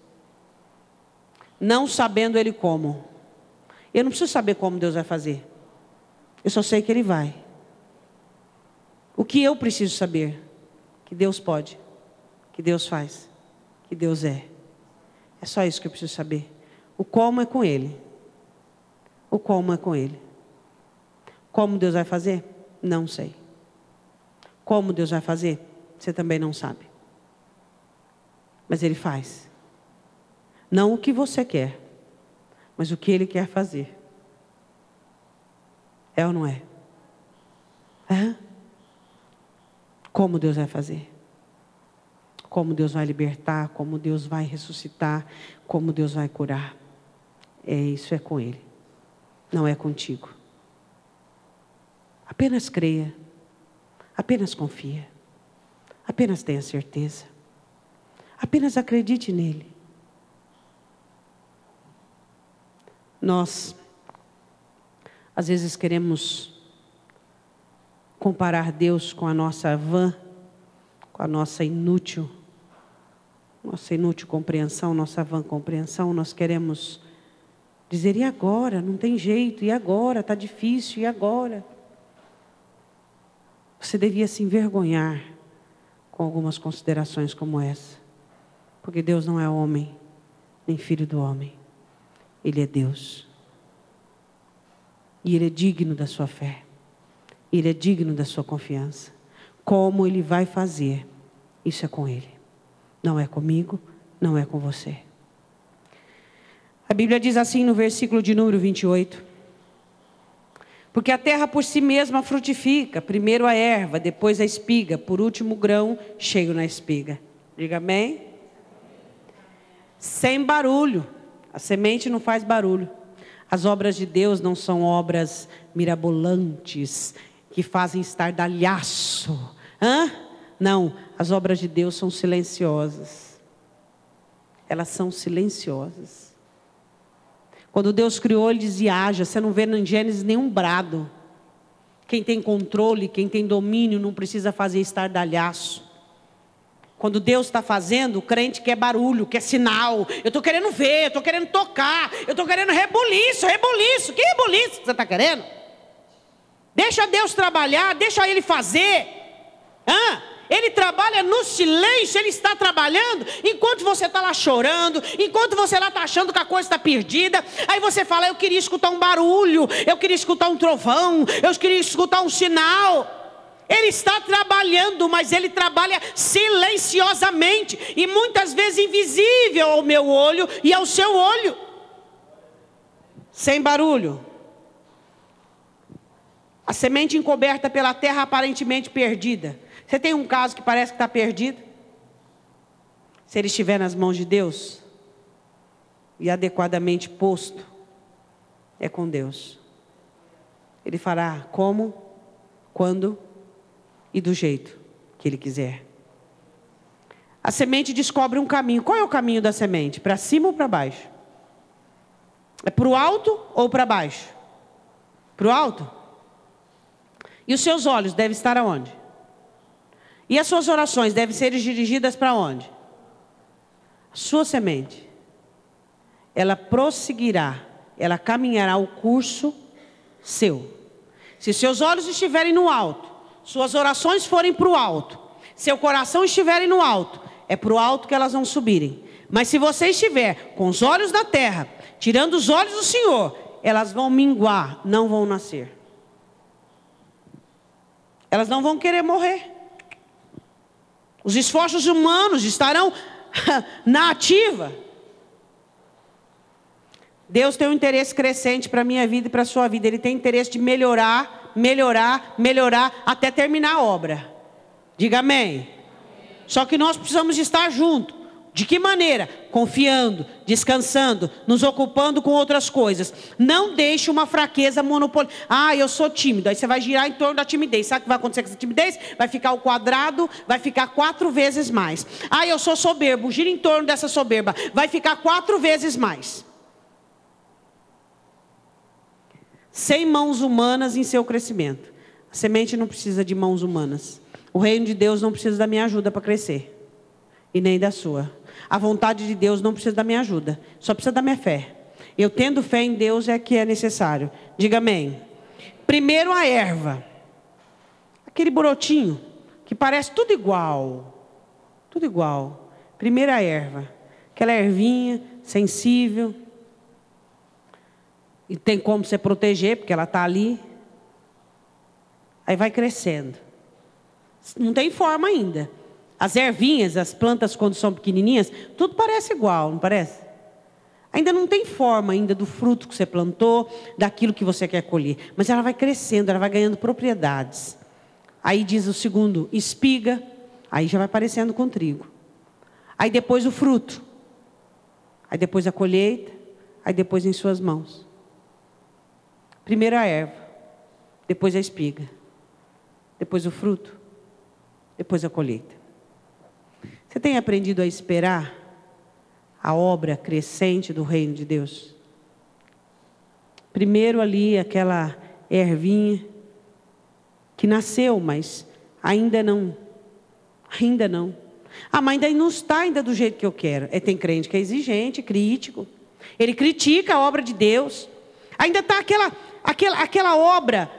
Não sabendo Ele como. Eu não preciso saber como Deus vai fazer. Eu só sei que Ele vai. O que eu preciso saber? Que Deus pode. Que Deus faz. Que Deus é. É só isso que eu preciso saber. O como é com Ele. O como é com Ele. Como Deus vai fazer? Não sei. Como Deus vai fazer? Você também não sabe. Mas Ele faz. Não o que você quer, mas o que Ele quer fazer. É ou não é? É? Como Deus vai fazer? Como Deus vai libertar, como Deus vai ressuscitar, como Deus vai curar. Isso é com Ele, não é contigo. Apenas creia, apenas confia, apenas tenha certeza, apenas acredite nele. Nós, às vezes, queremos comparar Deus com a nossa vã, com a nossa inútil compreensão, nossa vã compreensão. Nós queremos dizer, e agora? Não tem jeito, e agora? Está difícil, e agora? Você devia se envergonhar com algumas considerações como essa. Porque Deus não é homem, nem filho do homem. Ele é Deus. E Ele é digno da sua fé. Ele é digno da sua confiança. Como Ele vai fazer, isso é com Ele. Não é comigo, não é com você. A Bíblia diz assim no versículo de número 28. Porque a terra por si mesma frutifica, primeiro a erva, depois a espiga, por último o grão cheio na espiga. Diga amém? Sem barulho. A semente não faz barulho. As obras de Deus não são obras mirabolantes, que fazem estardalhaço. Não, as obras de Deus são silenciosas. Elas são silenciosas. Quando Deus criou, Ele dizia, haja. Você não vê em Gênesis nenhum brado. Quem tem controle, quem tem domínio, não precisa fazer estardalhaço. Quando Deus está fazendo, o crente quer barulho, quer sinal. Eu estou querendo ver, eu estou querendo tocar, eu estou querendo rebuliço. Que rebuliço que você está querendo? Deixa Deus trabalhar, deixa Ele fazer. Ele trabalha no silêncio, Ele está trabalhando, enquanto você está lá chorando, enquanto você lá está achando que a coisa está perdida. Aí você fala, eu queria escutar um barulho, eu queria escutar um trovão, eu queria escutar um sinal. Ele está trabalhando, mas Ele trabalha silenciosamente e muitas vezes invisível ao meu olho e ao seu olho. Sem barulho. A semente encoberta pela terra aparentemente perdida. Você tem um caso que parece que está perdido? Se ele estiver nas mãos de Deus e adequadamente posto, é com Deus. Ele fará como, quando e do jeito que Ele quiser. A semente descobre um caminho. Qual é o caminho da semente? Para cima ou para baixo? É para o alto ou para baixo? Para o alto? E os seus olhos devem estar aonde? E as suas orações devem ser dirigidas para onde? A sua semente. Ela prosseguirá, ela caminhará o curso seu. Se seus olhos estiverem no alto, suas orações forem para o alto, seu coração estiver no alto, é para o alto que elas vão subirem. Mas se você estiver com os olhos na terra, tirando os olhos do Senhor, elas vão minguar, não vão nascer. Elas não vão querer morrer. Os esforços humanos estarão na ativa. Deus tem um interesse crescente para a minha vida e para a sua vida. Ele tem interesse de melhorar, até terminar a obra. Diga amém. Só que nós precisamos estar juntos. De que maneira? Confiando, descansando, nos ocupando com outras coisas. Não deixe uma fraqueza monopolizar. Eu sou tímido. Aí você vai girar em torno da timidez. Sabe o que vai acontecer com essa timidez? Vai ficar ao quadrado, vai ficar 4 vezes mais. Eu sou soberbo. Gira em torno dessa soberba. Vai ficar 4 vezes mais. Sem mãos humanas em seu crescimento. A semente não precisa de mãos humanas. O reino de Deus não precisa da minha ajuda para crescer. e nem da sua. A vontade de Deus não precisa da minha ajuda, só precisa da minha fé. Eu tendo fé em Deus é que é necessário. Diga amém. Primeiro a erva. Aquele brotinho que parece tudo igual. Tudo igual. Primeiro a erva. Aquela ervinha sensível. E tem como você proteger, porque ela está ali. Aí vai crescendo. Não tem forma ainda. As ervinhas, as plantas quando são pequenininhas, tudo parece igual, não parece? Ainda não tem forma ainda do fruto que você plantou, daquilo que você quer colher. Mas ela vai crescendo, ela vai ganhando propriedades. Aí diz o segundo, espiga. Aí já vai parecendo com trigo. Aí depois o fruto. Aí depois a colheita. Aí depois em suas mãos. Primeiro a erva. Depois a espiga. Depois o fruto. Depois a colheita. Você tem aprendido a esperar a obra crescente do reino de Deus? Primeiro ali aquela ervinha que nasceu, mas ainda não. Ainda não. Mas ainda não está ainda do jeito que eu quero. Tem crente que é exigente, crítico. Ele critica a obra de Deus. Ainda está aquela obra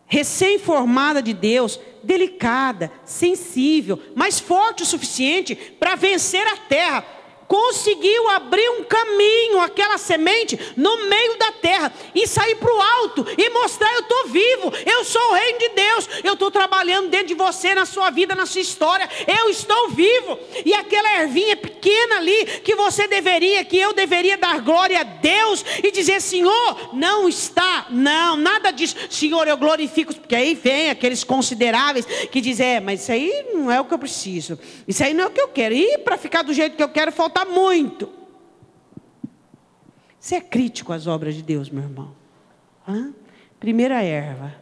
recém-formada de Deus, delicada, sensível, mas forte o suficiente para vencer a terra. Conseguiu abrir um caminho, aquela semente, no meio da terra, e sair para o alto, e mostrar: eu estou vivo, eu sou o reino de Deus, eu estou trabalhando dentro de você, na sua vida, na sua história, eu estou vivo. E aquela ervinha pequena ali, que eu deveria dar glória a Deus, e dizer: Senhor, não está, não, nada disso, Senhor, eu glorifico, porque aí vem aqueles consideráveis, que dizem: mas isso aí não é o que eu preciso, isso aí não é o que eu quero, e para ficar do jeito que eu quero, falta muito. Você é crítico às obras de Deus, meu irmão? Primeira erva.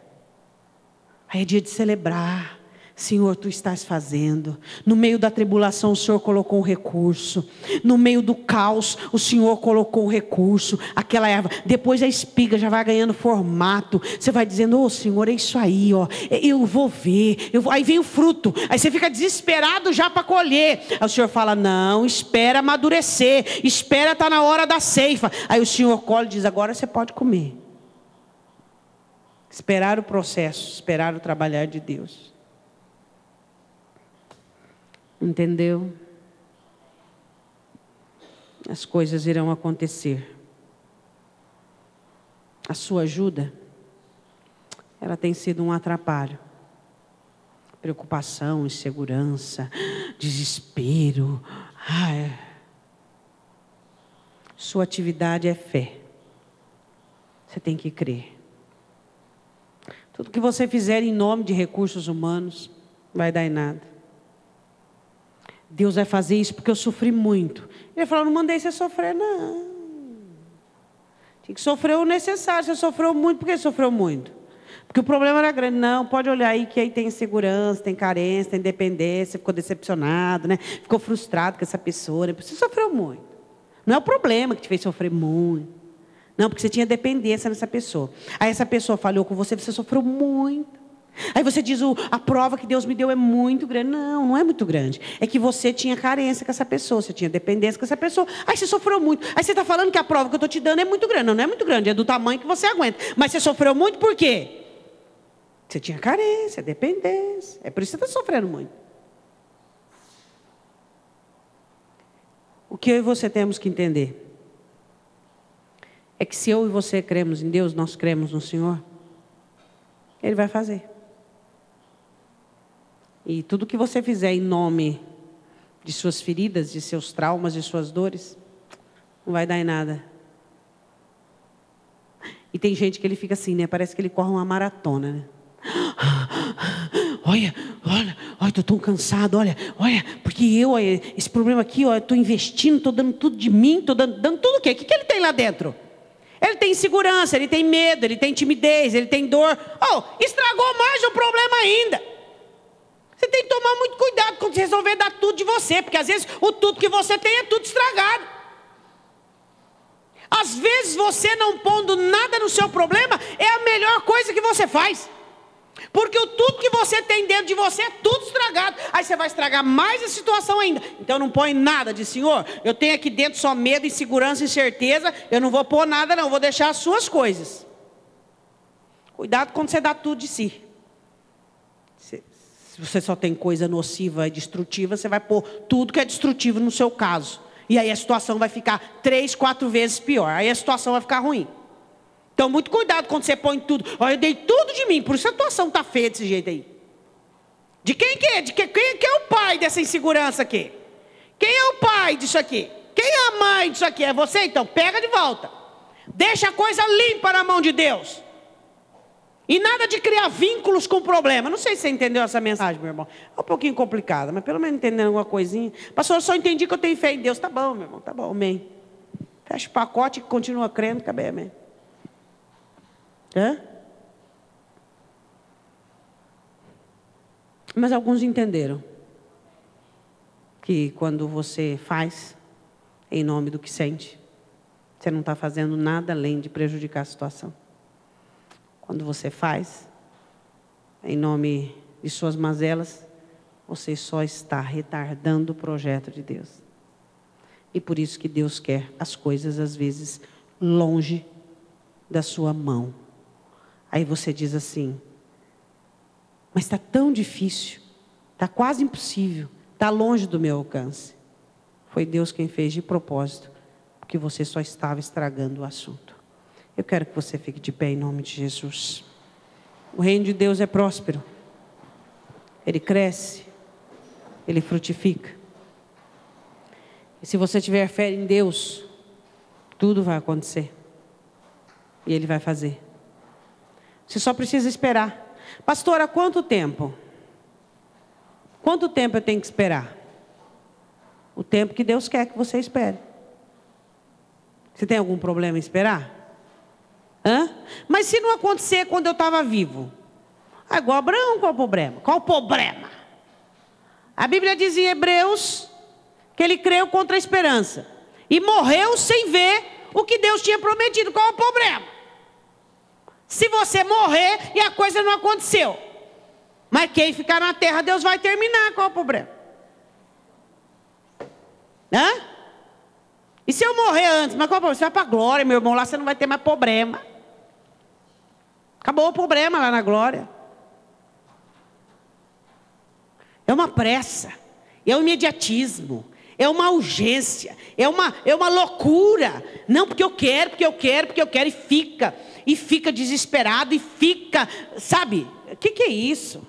Aí é dia de celebrar. Senhor, tu estás fazendo. No meio da tribulação o Senhor colocou um recurso. No meio do caos o Senhor colocou um recurso. Aquela erva. Depois a espiga já vai ganhando formato. Você vai dizendo: Senhor, é isso aí, eu vou ver. Aí vem o fruto. Aí você fica desesperado já para colher. Aí o Senhor fala: não, espera amadurecer. Espera, está na hora da ceifa. Aí o Senhor colhe e diz: agora você pode comer. Esperar o processo. Esperar o trabalhar de Deus. Entendeu? As coisas irão acontecer. A sua ajuda, ela tem sido um atrapalho. Preocupação, insegurança, desespero. Sua atividade é fé. Você tem que crer. Tudo que você fizer em nome de recursos humanos, vai dar em nada. Deus vai fazer isso porque eu sofri muito. Ele falou: não mandei você sofrer, não. Tinha que sofrer o necessário. Você sofreu muito, por que sofreu muito? Porque o problema era grande. Não, pode olhar aí que aí tem insegurança, tem carência, tem dependência, ficou decepcionado, né? Ficou frustrado com essa pessoa, né? Você sofreu muito. Não é o problema que te fez sofrer muito. Não, porque você tinha dependência nessa pessoa. Aí essa pessoa falhou com você, você sofreu muito. Aí você diz: a prova que Deus me deu é muito grande. Não, não é muito grande. É que você tinha carência com essa pessoa, você tinha dependência com essa pessoa. Aí você sofreu muito. Aí você está falando que a prova que eu estou te dando é muito grande. Não, não é muito grande, é do tamanho que você aguenta. Mas você sofreu muito por quê? Você tinha carência, dependência. É por isso que você está sofrendo muito. O que eu e você temos que entender é que se eu e você cremos em Deus, nós cremos no Senhor, Ele vai fazer. E tudo que você fizer em nome de suas feridas, de seus traumas, de suas dores, não vai dar em nada. E tem gente que ele fica assim, né? Parece que ele corre uma maratona, né? Olha, estou tão cansado, olha, porque esse problema aqui, eu estou investindo, estou dando tudo de mim, estou dando tudo o quê? O que ele tem lá dentro? Ele tem insegurança, ele tem medo, ele tem timidez, ele tem dor. Estragou mais o problema ainda. Você tem que tomar muito cuidado quando você resolver dar tudo de você, porque às vezes o tudo que você tem é tudo estragado. Às vezes você não pondo nada no seu problema é a melhor coisa que você faz. Porque tudo que você tem dentro de você é tudo estragado. Aí você vai estragar mais a situação ainda. Então não põe nada de Senhor, eu tenho aqui dentro só medo, insegurança e incerteza. Eu não vou pôr nada não, vou deixar as suas coisas. Cuidado quando você dá tudo de si. Se você só tem coisa nociva e destrutiva, você vai pôr tudo que é destrutivo no seu caso. E aí a situação vai ficar 3, 4 vezes pior. Aí a situação vai ficar ruim. Então, muito cuidado quando você põe tudo. Olha, eu dei tudo de mim, por isso a situação está feia desse jeito aí. De quem que é? Quem que é o pai dessa insegurança aqui? Quem é o pai disso aqui? Quem é a mãe disso aqui? É você? Então, pega de volta. Deixa a coisa limpa na mão de Deus. E nada de criar vínculos com o problema. Não sei se você entendeu essa mensagem, meu irmão. É um pouquinho complicada, mas pelo menos entendendo alguma coisinha. Pastor, eu só entendi que eu tenho fé em Deus. Tá bom, meu irmão, tá bom, amém. Fecha o pacote e continua crendo, acabei, amém. Mas alguns entenderam que quando você faz em nome do que sente, você não está fazendo nada além de prejudicar a situação. Quando você faz em nome de suas mazelas, você só está retardando o projeto de Deus. E por isso que Deus quer as coisas às vezes longe da sua mão. Aí você diz assim, mas está tão difícil, está quase impossível, está longe do meu alcance. Foi Deus quem fez de propósito, porque você só estava estragando o assunto. Eu quero que você fique de pé em nome de Jesus. O reino de Deus é próspero. Ele cresce, ele frutifica. E se você tiver fé em Deus, tudo vai acontecer. E Ele vai fazer. Você só precisa esperar. Pastora, quanto tempo? Quanto tempo eu tenho que esperar? O tempo que Deus quer que você espere. Você tem algum problema em esperar? Mas se não acontecer quando eu estava vivo? Igual Abraão, qual o problema? Qual o problema? A Bíblia diz em Hebreus que ele creu contra a esperança. E morreu sem ver o que Deus tinha prometido. Qual o problema? Se você morrer e a coisa não aconteceu. Mas quem ficar na terra, Deus vai terminar. Qual o problema? E se eu morrer antes? Mas qual o problema? Você vai para a glória, meu irmão. Lá você não vai ter mais problema. Acabou o problema lá na glória. É uma pressa. É um imediatismo. É uma urgência. É uma loucura. Não, porque eu quero, porque eu quero, porque eu quero. E fica desesperado. E fica, sabe? O que é isso?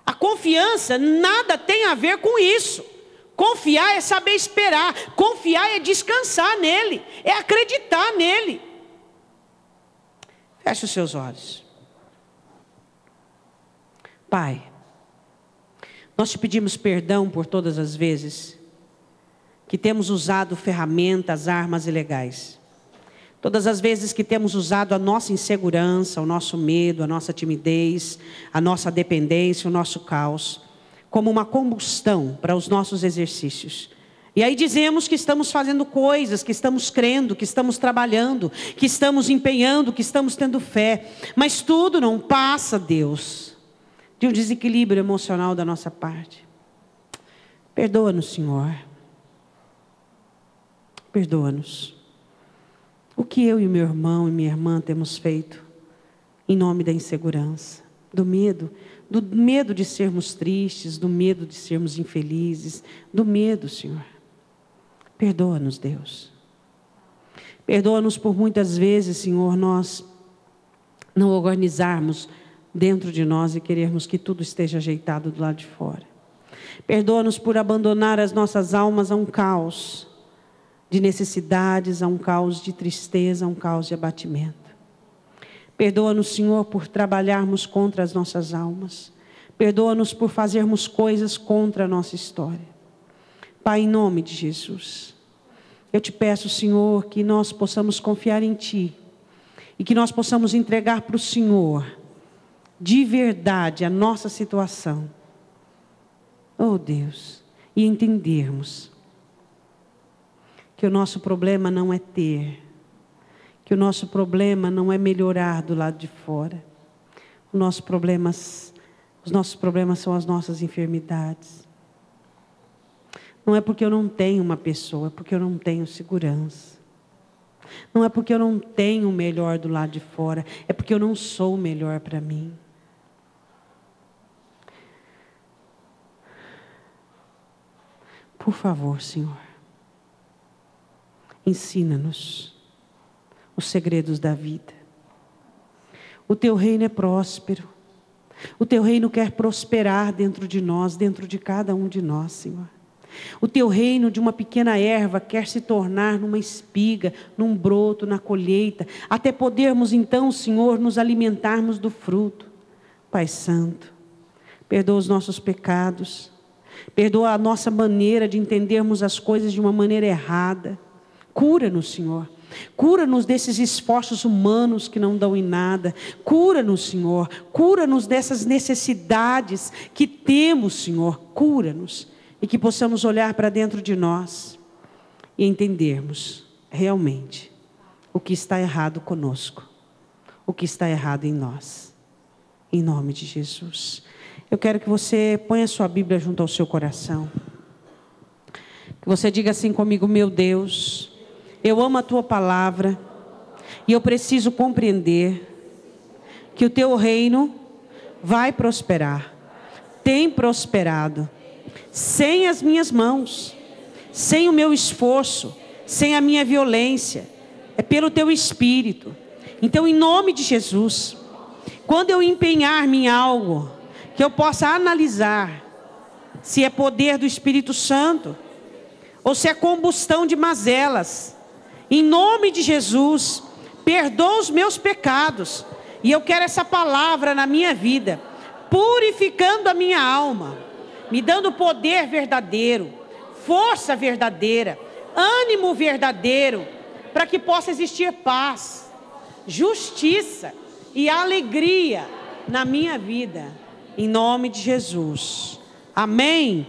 A confiança nada tem a ver com isso. Confiar é saber esperar. Confiar é descansar nele. É acreditar nele. Feche os seus olhos. Pai, nós te pedimos perdão por todas as vezes que temos usado ferramentas, armas ilegais. Todas as vezes que temos usado a nossa insegurança, o nosso medo, a nossa timidez, a nossa dependência, o nosso caos, como uma combustão para os nossos exercícios. E aí dizemos que estamos fazendo coisas, que estamos crendo, que estamos trabalhando, que estamos empenhando, que estamos tendo fé. Mas tudo não passa, Deus, de um desequilíbrio emocional da nossa parte. Perdoa-nos, Senhor. Perdoa-nos. O que eu e meu irmão e minha irmã temos feito em nome da insegurança, do medo de sermos tristes, do medo de sermos infelizes, do medo, Senhor. Perdoa-nos, Deus. Perdoa-nos por muitas vezes, Senhor, nós não organizarmos dentro de nós e querermos que tudo esteja ajeitado do lado de fora. Perdoa-nos por abandonar as nossas almas a um caos de necessidades, a um caos de tristeza, a um caos de abatimento. Perdoa-nos, Senhor, por trabalharmos contra as nossas almas. Perdoa-nos por fazermos coisas contra a nossa história. Pai, em nome de Jesus, eu te peço, Senhor, que nós possamos confiar em Ti e que nós possamos entregar para o Senhor de verdade a nossa situação. Oh Deus, e entendermos que o nosso problema não é ter, que o nosso problema não é melhorar do lado de fora. os nossos problemas são as nossas enfermidades. Não é porque eu não tenho uma pessoa, é porque eu não tenho segurança. Não é porque eu não tenho o melhor do lado de fora, é porque eu não sou o melhor para mim. Por favor, Senhor, ensina-nos os segredos da vida. O teu reino é próspero. O teu reino quer prosperar dentro de nós, dentro de cada um de nós, Senhor. O teu reino de uma pequena erva quer se tornar numa espiga, num broto, na colheita, até podermos então, Senhor, nos alimentarmos do fruto. Pai Santo, perdoa os nossos pecados, perdoa a nossa maneira de entendermos as coisas de uma maneira errada. Cura-nos, Senhor. Cura-nos desses esforços humanos que não dão em nada. Cura-nos, Senhor. Cura-nos dessas necessidades que temos, Senhor. Cura-nos. E que possamos olhar para dentro de nós e entendermos realmente o que está errado conosco, o que está errado em nós. Em nome de Jesus. Eu quero que você ponha a sua Bíblia junto ao seu coração. Que você diga assim comigo: meu Deus, eu amo a tua palavra e eu preciso compreender que o teu reino vai prosperar, tem prosperado, sem as minhas mãos, sem o meu esforço, sem a minha violência, é pelo teu Espírito. Então, em nome de Jesus, quando eu empenhar-me em algo, que eu possa analisar se é poder do Espírito Santo ou se é combustão de mazelas. Em nome de Jesus, perdoa os meus pecados. E eu quero essa palavra na minha vida, purificando a minha alma, me dando poder verdadeiro, força verdadeira, ânimo verdadeiro, para que possa existir paz, justiça e alegria na minha vida. Em nome de Jesus. Amém.